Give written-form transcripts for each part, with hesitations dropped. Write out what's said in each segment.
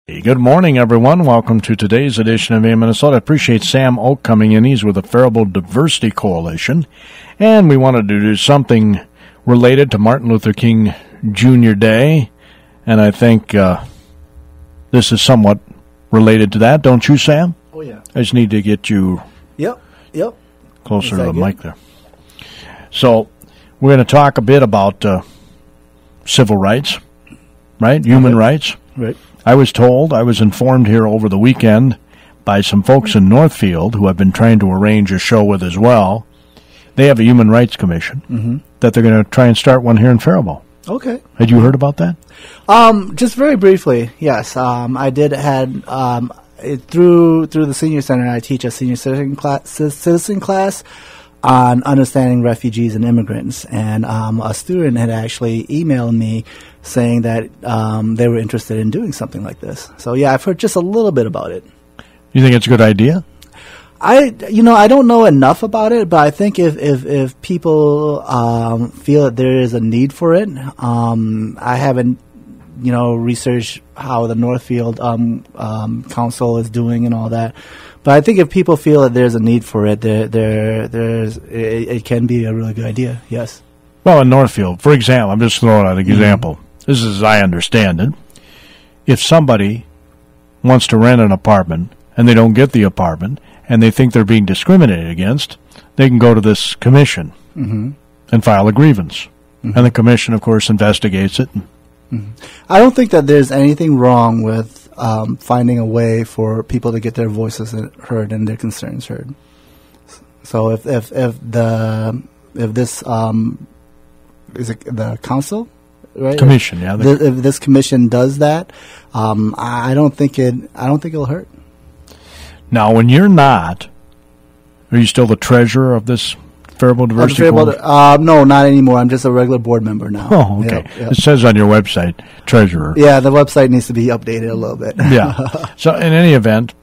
Good morning, everyone. Welcome to today's edition of AM Minnesota. I appreciate Sam Oak coming in. He's with the Faribault Diversity Coalition. And we wanted to do something related to Martin Luther King Jr. Day. And I think this is somewhat related to that, don't you, Sam? Oh, yeah. I just need to get you closer to the mic there. So we're going to talk a bit about civil rights, right? Human rights. Right. I was informed here over the weekend by some folks in Northfield who I've been trying to arrange a show with as well. They have a Human Rights Commission that they're going to try and start one here in Faribault. Okay. Had you heard about that? Just very briefly, yes. I did had through the senior center. I teach a senior citizen class on understanding refugees and immigrants, and a student had actually emailed me saying that they were interested in doing something like this. So yeah, I've heard just a little bit about it. You think it's a good idea? I don't know enough about it, but I think if people feel that there is a need for it, I haven't researched how the Northfield Council is doing and all that. But I think if people feel that there's a need for it, it can be a really good idea. Yes. Well, in Northfield, for example, I'm just throwing out an example. This is as I understand it. If somebody wants to rent an apartment and they don't get the apartment and they think they're being discriminated against, they can go to this commission and file a grievance. And the commission, of course, investigates it. I don't think that there's anything wrong with finding a way for people to get their voices heard and their concerns heard. So if this is it the council, right? Commission, yeah. If this commission does that, I don't think it'll hurt. Now, when you're not, are you still the treasurer of this Faribault Diversity Coalition? No, not anymore. I'm just a regular board member now. Oh, okay. Yep. It says on your website, treasurer. Yeah, the website needs to be updated a little bit. Yeah. So, in any event,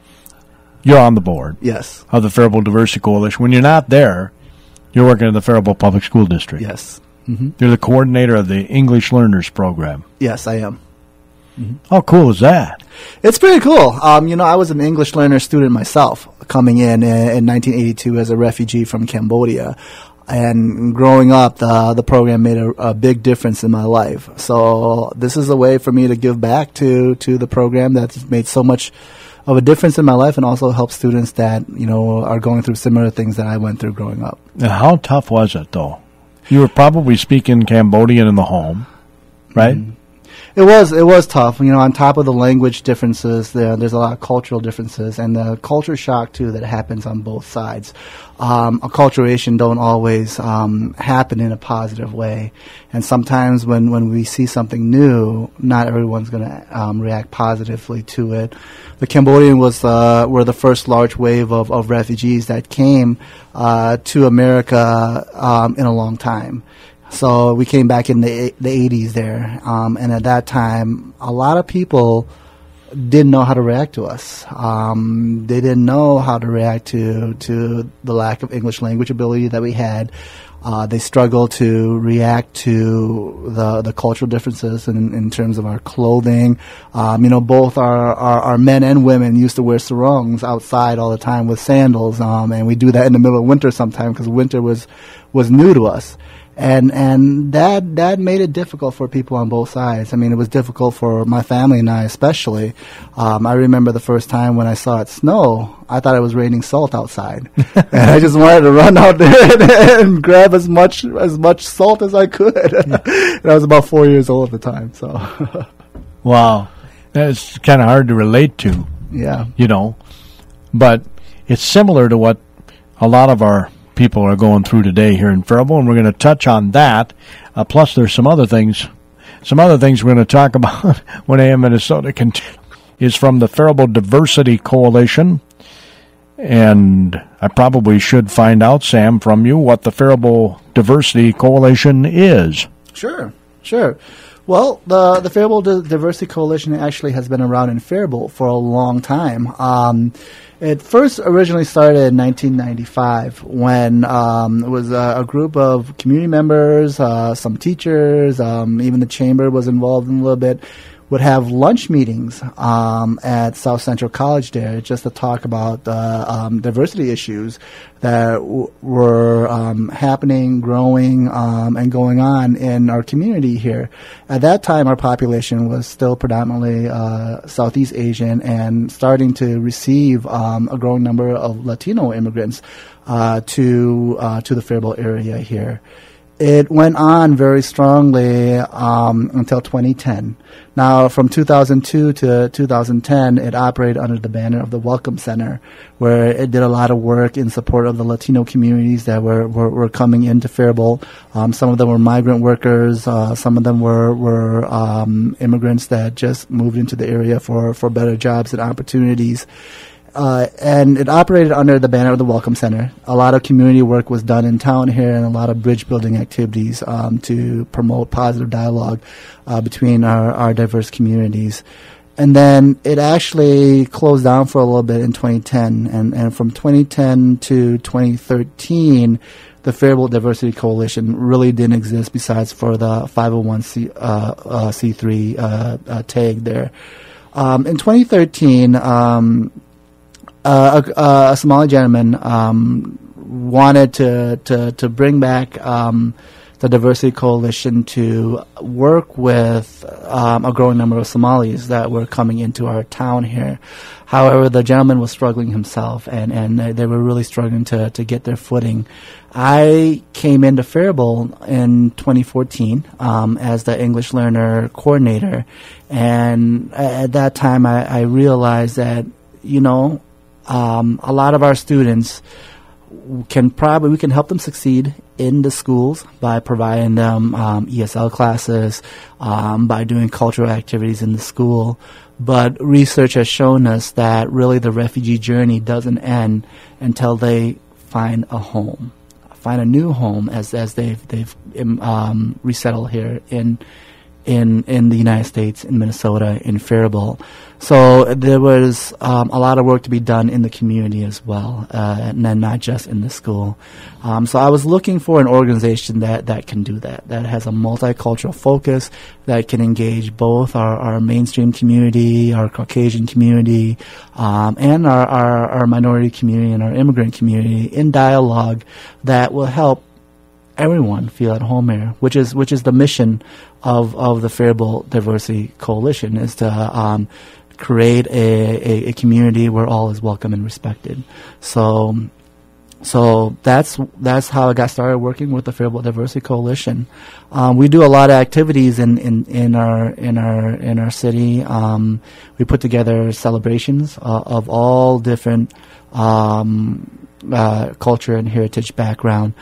you're on the board. Yes. Of the Faribault Diversity Coalition. When you're not there, you're working in the Faribault Public School District. Yes. You're the coordinator of the English Learners Program. Yes, I am. How cool is that? It's pretty cool. I was an English learner student myself, coming in 1982 as a refugee from Cambodia. And growing up, the program made a big difference in my life. So this is a way for me to give back to the program that's made so much of a difference in my life, and also help students that are going through similar things that I went through growing up. And how tough was it, though? You were probably speaking Cambodian in the home, right? It was tough. On top of the language differences, there's a lot of cultural differences, and the culture shock too that happens on both sides. Acculturation don't always happen in a positive way, and sometimes when we see something new, not everyone's going to react positively to it. The Cambodian were the first large wave of refugees that came to America in a long time. So we came back in the 80s there, and at that time, a lot of people didn't know how to react to us. They didn't know how to react to the lack of English language ability that we had. They struggled to react to the cultural differences in terms of our clothing. Both our men and women used to wear sarongs outside all the time with sandals, and we do that in the middle of winter sometimes because winter was new to us. And that made it difficult for people on both sides. I mean, it was difficult for my family and I especially. I remember the first time when I saw it snow, I thought it was raining salt outside. And I just wanted to run out there and grab as much salt as I could. And I was about 4 years old at the time. So, wow. That's kind of hard to relate to. Yeah. But it's similar to what a lot of our people are going through today here in Faribault, and we're going to touch on that. Plus, there's some other things we're going to talk about when AM Minnesota is from the Faribault Diversity Coalition. And I probably should find out, Sam, from you what the Faribault Diversity Coalition is. Sure. Well, the Faribault Diversity Coalition actually has been around in Faribault for a long time. It first originally started in 1995 when it was a group of community members, some teachers, even the chamber was involved in a little bit, would have lunch meetings at South Central College there just to talk about diversity issues that were happening, growing, and going on in our community here. At that time, our population was still predominantly Southeast Asian and starting to receive a growing number of Latino immigrants to the Faribault area here. It went on very strongly until 2010. Now, from 2002 to 2010, it operated under the banner of the Welcome Center, where it did a lot of work in support of the Latino communities that were coming into Faribault. Some of them were migrant workers. Some of them were immigrants that just moved into the area for better jobs and opportunities. And it operated under the banner of the Welcome Center. A lot of community work was done in town here and a lot of bridge building activities to promote positive dialogue between our diverse communities. And then it actually closed down for a little bit in 2010. And from 2010 to 2013, the Faribault Diversity Coalition really didn't exist besides for the 501c3 tag there. In 2013, a Somali gentleman wanted to bring back the Diversity Coalition to work with a growing number of Somalis that were coming into our town here. However, the gentleman was struggling himself, and they were really struggling to get their footing. I came into Faribault in 2014 as the English learner coordinator, and at that time I realized that, a lot of our students we can help them succeed in the schools by providing them ESL classes, by doing cultural activities in the school. But research has shown us that really the refugee journey doesn't end until they find a home, find a new home as they've resettled here in the United States, in Minnesota, in Faribault. So there was a lot of work to be done in the community as well, and then not just in the school. So I was looking for an organization that can do that has a multicultural focus, that can engage both our mainstream community, our Caucasian community, and our minority community and our immigrant community in dialogue that will help everyone feel at home here, which is the mission of the Faribault Diversity Coalition, is to create a community where all is welcome and respected. So that's how I got started working with the Faribault Diversity Coalition. We do a lot of activities in our city. We put together celebrations of all different culture and heritage background.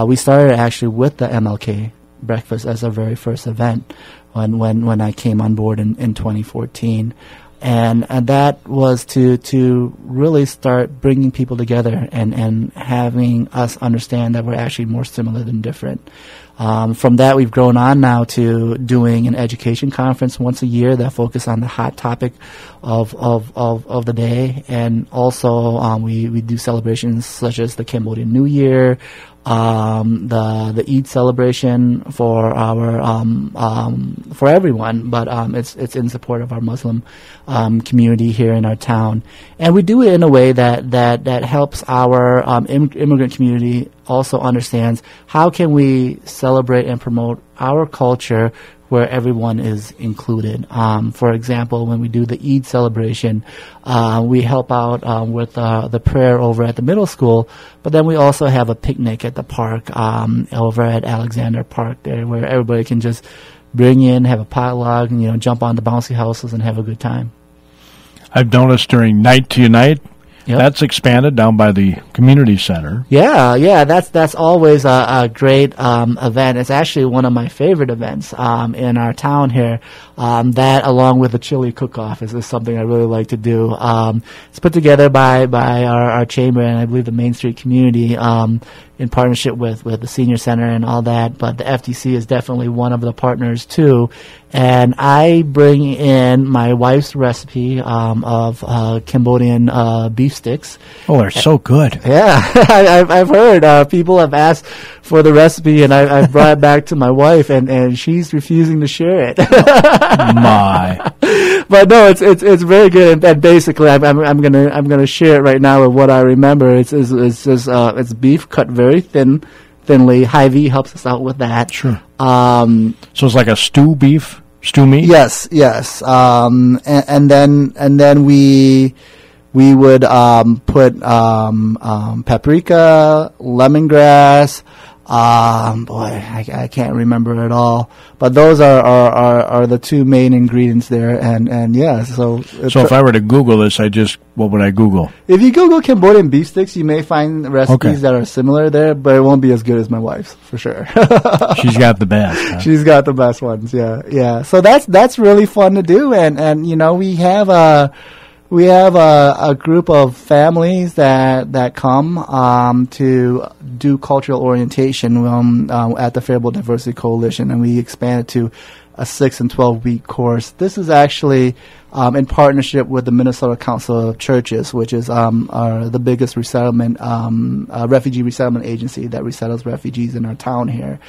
We started actually with the MLK breakfast as our very first event when I came on board in 2014. And that was to really start bringing people together and having us understand that we're actually more similar than different. From that, we've grown on now to doing an education conference once a year that focuses on the hot topic of the day, and also we do celebrations such as the Cambodian New Year, the Eid celebration for our for everyone, but it's in support of our Muslim community here in our town, and we do it in a way that helps our immigrant community also understands how can we celebrate and promote our culture where everyone is included. For example, when we do the Eid celebration, we help out with the prayer over at the middle school, but then we also have a picnic at the park over at Alexander Park there, where everybody can just bring in, have a potluck, and jump on the bouncy houses and have a good time. I've noticed during Night to Unite, Yep. That's expanded down by the community center. Yeah, that's always a great event. It's actually one of my favorite events in our town here. That, along with the chili cook-off, is something I really like to do. It's put together by our chamber and I believe the Main Street community. in partnership with the senior center and all that, but the FTC is definitely one of the partners too. And I bring in my wife's recipe of Cambodian beef sticks. Oh, they're so good. Yeah, I've heard people have asked for the recipe, and I've brought it back to my wife, and she's refusing to share it. My. But no, it's very good. And basically, I'm gonna share it right now with what I remember. It's beef cut very thinly. Hy-Vee helps us out with that. Sure. So it's like a stew meat. Yes. And then we would put paprika, lemongrass. I can't remember it all, but those are the two main ingredients there, and yeah. So if I were to Google this, what would I Google? If you Google Cambodian beef sticks, you may find recipes that are similar there, but it won't be as good as my wife's for sure. She's got the best. Huh? She's got the best ones. Yeah. So that's really fun to do, and we have a group of families that come to do cultural orientation at the Faribault Diversity Coalition, and we expand it to a 6 and 12-week course. This is actually in partnership with the Minnesota Council of Churches, which is the biggest refugee resettlement agency that resettles refugees in our town here.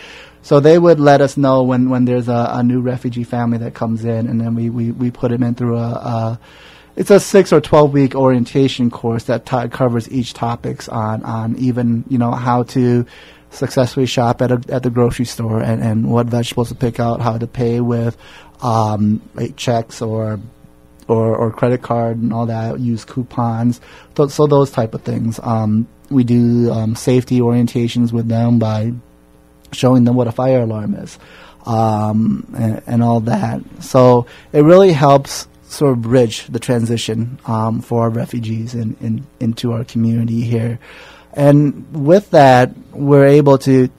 So they would let us know when there's a new refugee family that comes in, and then we put them in through it's a 6 or 12-week orientation course that covers each topics on even how to successfully shop at the grocery store and what vegetables to pick out, how to pay with like checks or credit card and all that, use coupons, so those type of things. We do safety orientations with them by showing them what a fire alarm is and all that. So it really helps sort of bridge the transition for our refugees into our community here. And with that, we're able to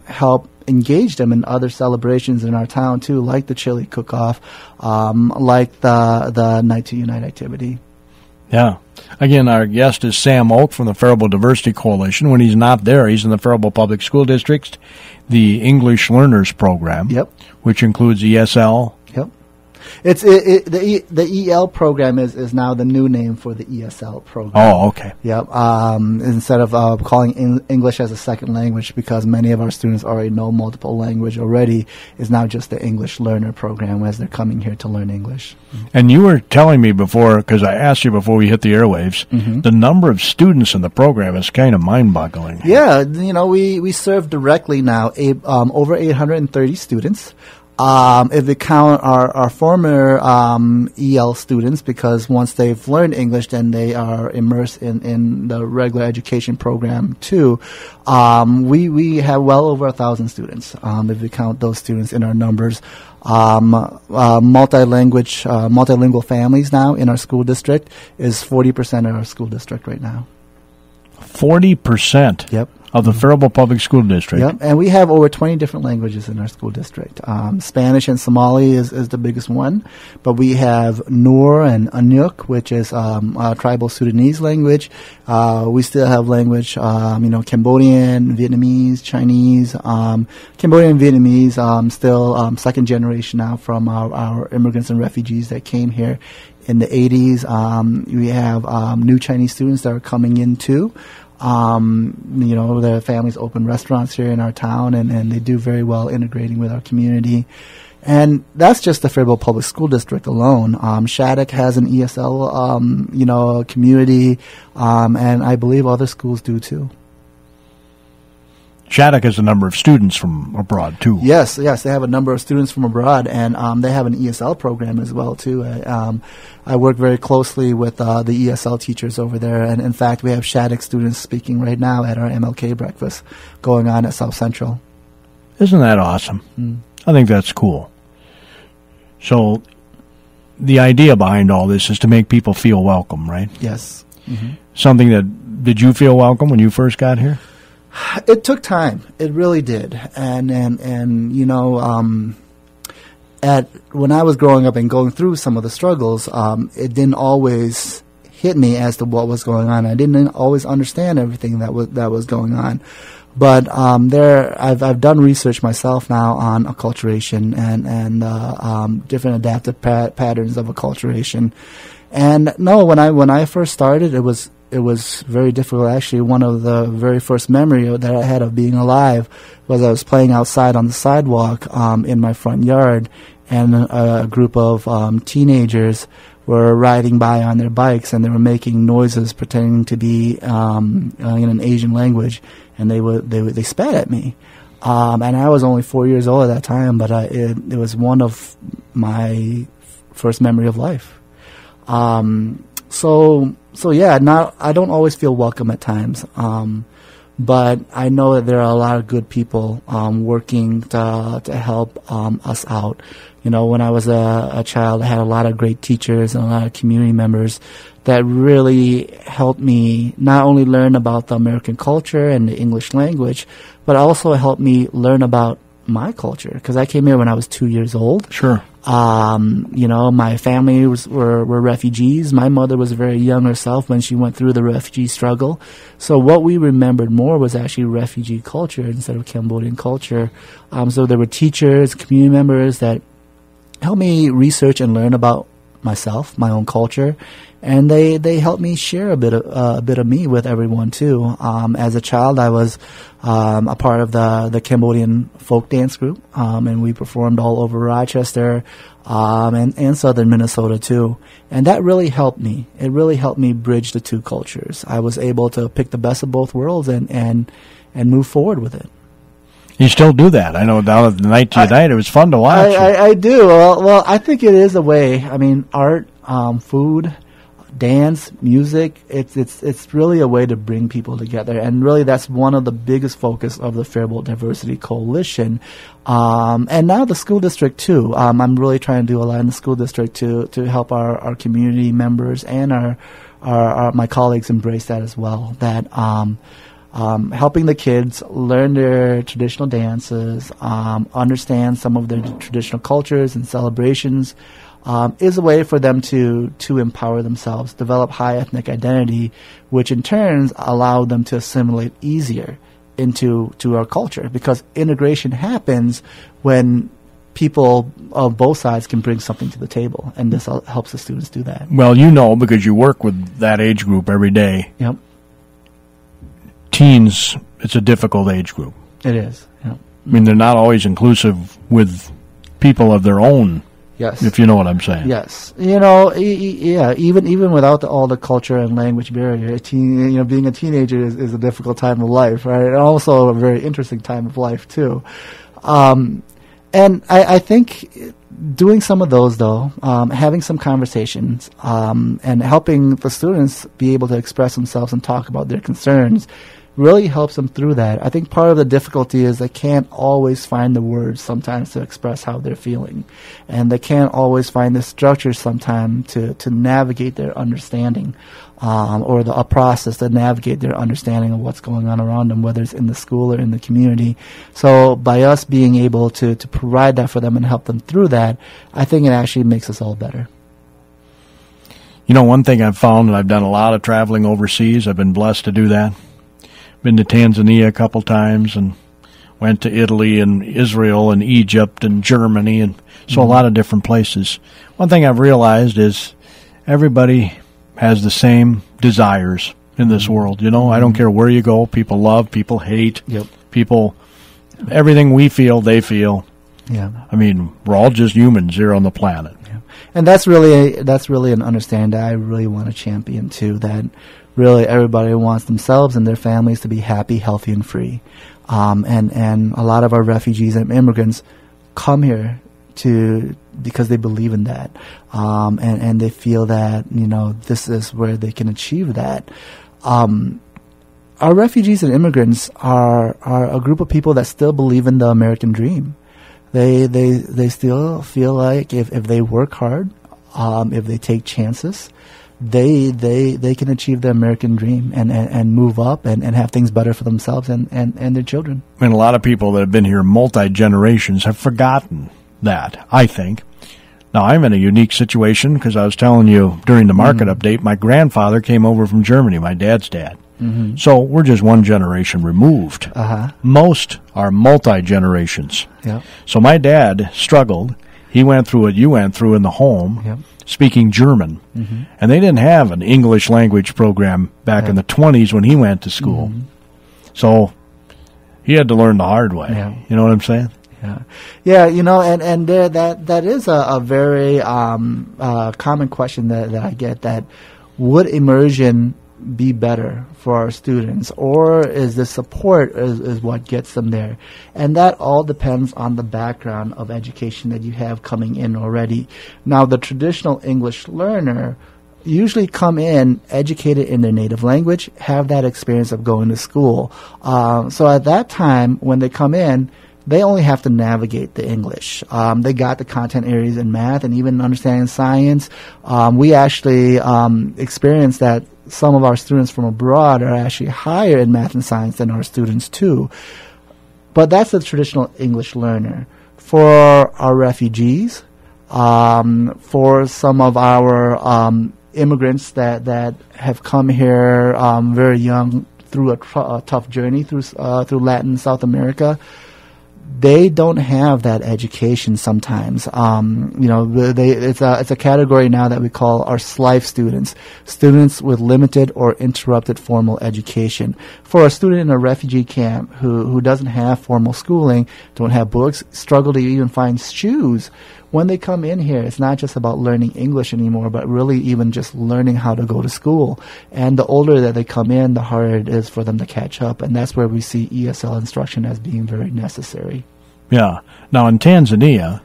help engage them in other celebrations in our town too, like the chili cook-off, like the Night to Unite activity. Yeah. Again, our guest is Sam Oak from the Faribault Diversity Coalition. When he's not there, he's in the Faribault Public School District, the English Learners Program, which includes ESL. The EL program is now the new name for the ESL program. Oh, okay. Yep. Instead of calling English as a second language, because many of our students already know multiple language already, is now just the English Learner Program as they're coming here to learn English. And you were telling me before, because I asked you before we hit the airwaves, the number of students in the program is kind of mind-boggling. Yeah, we serve directly now over 830 students. If we count our former EL students, because once they've learned English, then they are immersed in the regular education program too. We have well over 1,000 students. If we count those students in our numbers, multilingual families now in our school district is 40% of our school district right now. 40%. Yep. Of the Faribault Public School District. Yep, and we have over 20 different languages in our school district. Spanish and Somali is the biggest one, but we have Noor and Anyuk, which is a tribal Sudanese language. We still have language, Cambodian, Vietnamese, Chinese. Cambodian and Vietnamese still second generation now from our immigrants and refugees that came here in the 80s. We have new Chinese students that are coming in too. Their families open restaurants here in our town, and they do very well integrating with our community. And that's just the Faribault Public School District alone. Shattuck has an ESL, community, and I believe other schools do too. Shattuck has a number of students from abroad, too. Yes, they have a number of students from abroad, and they have an ESL program as well, too. I work very closely with the ESL teachers over there, and in fact, we have Shattuck students speaking right now at our MLK breakfast going on at South Central. Isn't that awesome? I think that's cool. So the idea behind all this is to make people feel welcome, right? Yes. Something did you feel welcome when you first got here? It took time. It really did. And when I was growing up and going through some of the struggles, it didn't always hit me as to what was going on. I didn't always understand everything that was going on. But I've done research myself now on acculturation and different adaptive patterns of acculturation. And no, when I first started, it was very difficult. Actually, one of the very first memory that I had of being alive was I was playing outside on the sidewalk in my front yard, and a group of teenagers were riding by on their bikes, and they were making noises pretending to be in an Asian language, and they spat at me. And I was only 4 years old at that time, but it was one of my first memory of life. So yeah, I don't always feel welcome at times, but I know that there are a lot of good people working to help us out. You know, when I was a child, I had a lot of great teachers and a lot of community members that really helped me not only learn about the American culture and the English language, but also helped me learn about my culture, because I came here when I was 2 years old. Sure. You know, my family were refugees. My mother was very young herself when she went through the refugee struggle. So what we remembered more was actually refugee culture instead of Cambodian culture. So there were teachers, community members that helped me research and learn about myself, my own culture, and they helped me share a bit of me with everyone too. As a child, I was a part of the Cambodian folk dance group, and we performed all over Rochester and southern Minnesota too. And that really helped me. It really helped me bridge the two cultures. I was able to pick the best of both worlds and move forward with it. You still do that. I know down at the night tonight, it was fun to watch. I do. Well, I think it is a way. I mean, art, food, dance, music, it's really a way to bring people together. And really that's one of the biggest focus of the Faribault Diversity Coalition. And now the school district too. I'm really trying to do a lot in the school district to help our community members and our my colleagues embrace that as well. That helping the kids learn their traditional dances, understand some of their traditional cultures and celebrations, is a way for them to empower themselves, develop high ethnic identity, which in turn allow them to assimilate easier into our culture. Because integration happens when people of both sides can bring something to the table, and this helps the students do that. Well, you know, because you work with that age group every day. Yep. Teens, it's a difficult age group. It is. Yep. I mean, they're not always inclusive with people of their own. Yes. If you know what I'm saying. Yes. You know, yeah, even without all the culture and language barrier, being a teenager is a difficult time of life, right? And also a very interesting time of life, too. And I think doing some of those, though, having some conversations, and helping the students be able to express themselves and talk about their concerns really helps them through that. I think part of the difficulty is they can't always find the words sometimes to express how they're feeling. And they can't always find the structure sometimes to navigate their understanding, or a process to navigate their understanding of what's going on around them, whether it's in the school or in the community. So by us being able to provide that for them and help them through that, I think it actually makes us all better. You know, one thing I've found, and I've done a lot of traveling overseas, I've been blessed to do that. Been to Tanzania a couple times and went to Italy and Israel and Egypt and Germany, and so a lot of different places. One thing I've realized is everybody has the same desires in this world. You know, I don't care where you go. People love, people hate. Yep. People, everything we feel, they feel. Yeah. I mean, we're all just humans here on the planet. Yeah. And that's really an understanding that I really want to champion too, that really everybody wants themselves and their families to be happy, healthy, and free. And a lot of our refugees and immigrants come here because they believe in that. And they feel that, you know, this is where they can achieve that. Our refugees and immigrants are a group of people that still believe in the American dream. They still feel like if they work hard, if they take chances, they can achieve the American dream and move up and have things better for themselves and their children. And a lot of people that have been here multi-generations have forgotten that, I think. Now, I'm in a unique situation because I was telling you during the market update, my grandfather came over from Germany, my dad's dad. So we're just one generation removed. Most are multi-generations. Yeah. So my dad struggled. He went through what you went through in the home, speaking German. And they didn't have an English language program back in the 20s when he went to school. So he had to learn the hard way. You know what I'm saying? Yeah, you know, and there that is a very common question that I get, that would immersion be better for our students, or is the support is what gets them there? And that all depends on the background of education that you have coming in already. Now, the traditional English learner usually come in educated in their native language, have that experience of going to school. So at that time, when they come in, they only have to navigate the English. They got the content areas in math and even understanding science. We actually experienced that some of our students from abroad are actually higher in math and science than our students too. But that's the traditional English learner. For our refugees, for some of our immigrants that have come here very young through a tough journey through Latin and South America, they don't have that education sometimes. You know, it's a category now that we call our SLIFE students, students with limited or interrupted formal education. For a student in a refugee camp who doesn't have formal schooling, don't have books, struggle to even find shoes, when they come in here, it's not just about learning English anymore, but really even just learning how to go to school. And the older that they come in, the harder it is for them to catch up. And that's where we see ESL instruction as being very necessary. Yeah. Now, in Tanzania,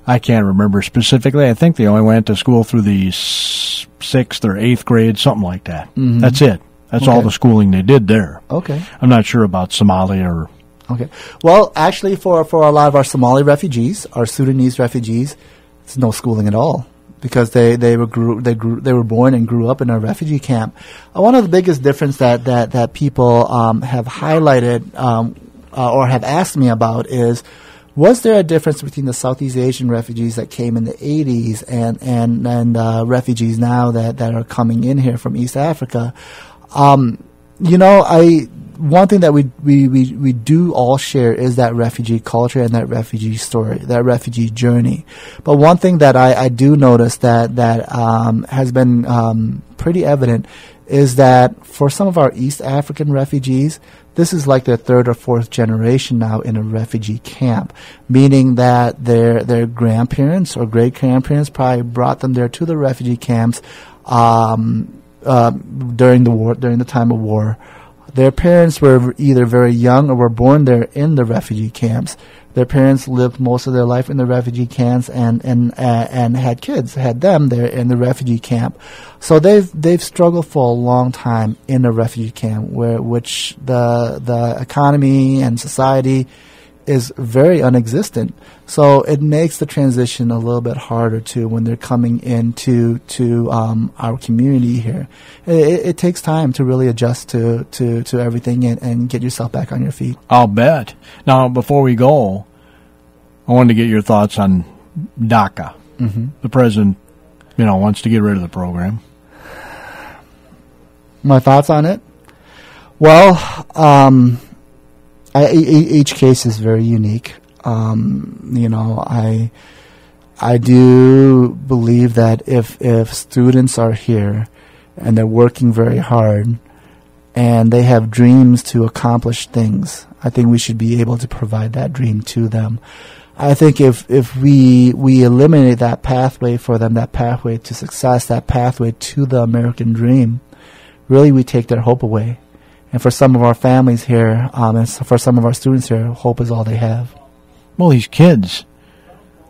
I can't remember specifically. I think they only went to school through the 6th or 8th grade, something like that. That's it. That's all the schooling they did there. Okay. I'm not sure about Somalia or... Okay. Well, actually, for a lot of our Somali refugees, our Sudanese refugees, it's no schooling at all, because they were born and grew up in a refugee camp. One of the biggest difference that people have highlighted or have asked me about is, was there a difference between the Southeast Asian refugees that came in the 80s and refugees now that are coming in here from East Africa? You know, one thing that we do all share is that refugee culture and that refugee story, that refugee journey. But one thing that I do notice that has been pretty evident is that for some of our East African refugees, this is like their 3rd or 4th generation now in a refugee camp, meaning that their grandparents or great-grandparents probably brought them there to the refugee camps during the time of war. Their parents were either very young or were born there in the refugee camps. Their parents lived most of their life in the refugee camps and had kids, had them there in the refugee camp. So they've struggled for a long time in a refugee camp, which the economy and society is very unexistent. So it makes the transition a little bit harder too when they're coming into our community here. It takes time to really adjust to everything and get yourself back on your feet. I'll bet. Now, before we go, I wanted to get your thoughts on Daca. The president, wants to get rid of the program. My thoughts on it? Well, each case is very unique. I do believe that if students are here and they're working very hard and they have dreams to accomplish things, I think we should be able to provide that dream to them. I think if we eliminate that pathway for them, that pathway to success, that pathway to the American dream, really we take their hope away. And for some of our families here, and for some of our students here, hope is all they have. Well, these kids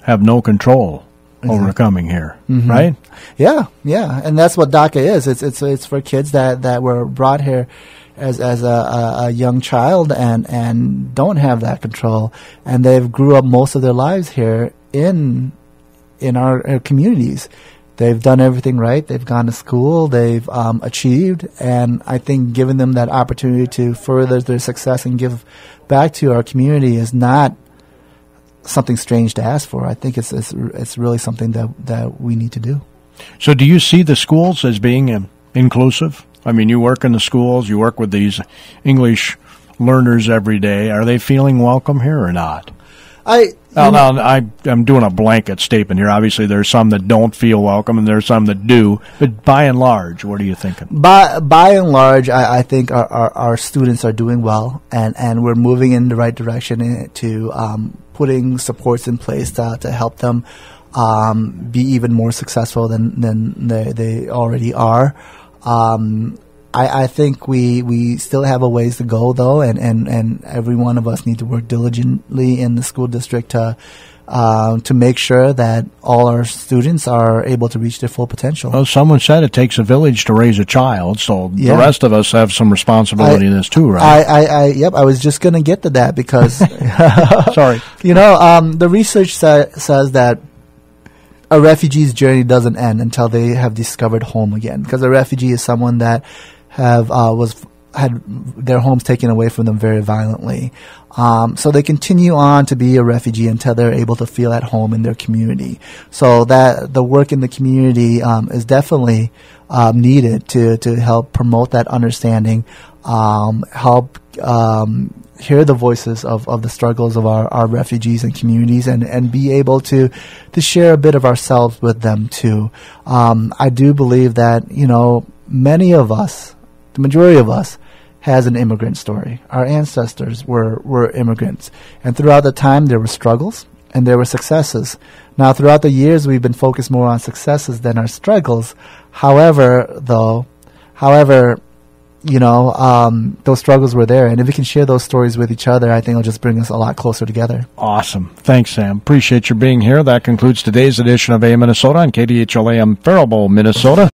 have no control over coming here, right? Yeah, and that's what Daca is. It's for kids that were brought here as a young child and don't have that control, and they've grew up most of their lives here in our communities. They've done everything right. They've gone to school. They've achieved. And I think giving them that opportunity to further their success and give back to our community is not something strange to ask for. I think it's really something that we need to do. So do you see the schools as being inclusive? I mean, you work in the schools, you work with these English learners every day. Are they feeling welcome here or not? I'm doing a blanket statement here. Obviously, there's some that don't feel welcome, and there's some that do. But by and large, what are you thinking? By and large, I think our students are doing well, and we're moving in the right direction to putting supports in place to help them be even more successful than they already are. I think we still have a ways to go, though, and every one of us need to work diligently in the school district to make sure that all our students are able to reach their full potential. Well, someone said it takes a village to raise a child, so the rest of us have some responsibility in this too, right? Yep, I was just going to get to that because sorry. The research says that a refugee's journey doesn't end until they have discovered home again, because a refugee is someone that had their homes taken away from them very violently. So they continue on to be a refugee until they're able to feel at home in their community. So that the work in the community is definitely needed to help promote that understanding, help hear the voices of the struggles of our refugees and communities, and be able to share a bit of ourselves with them too. I do believe that, many of us, the majority of us, has an immigrant story. Our ancestors were immigrants, and throughout the time there were struggles and there were successes. Now, throughout the years, we've been focused more on successes than our struggles. However, those struggles were there, and if we can share those stories with each other, I think it'll just bring us a lot closer together. Awesome. Thanks, Sam. Appreciate your being here. That concludes today's edition of AM Minnesota on KDHLAM Faribault, Minnesota.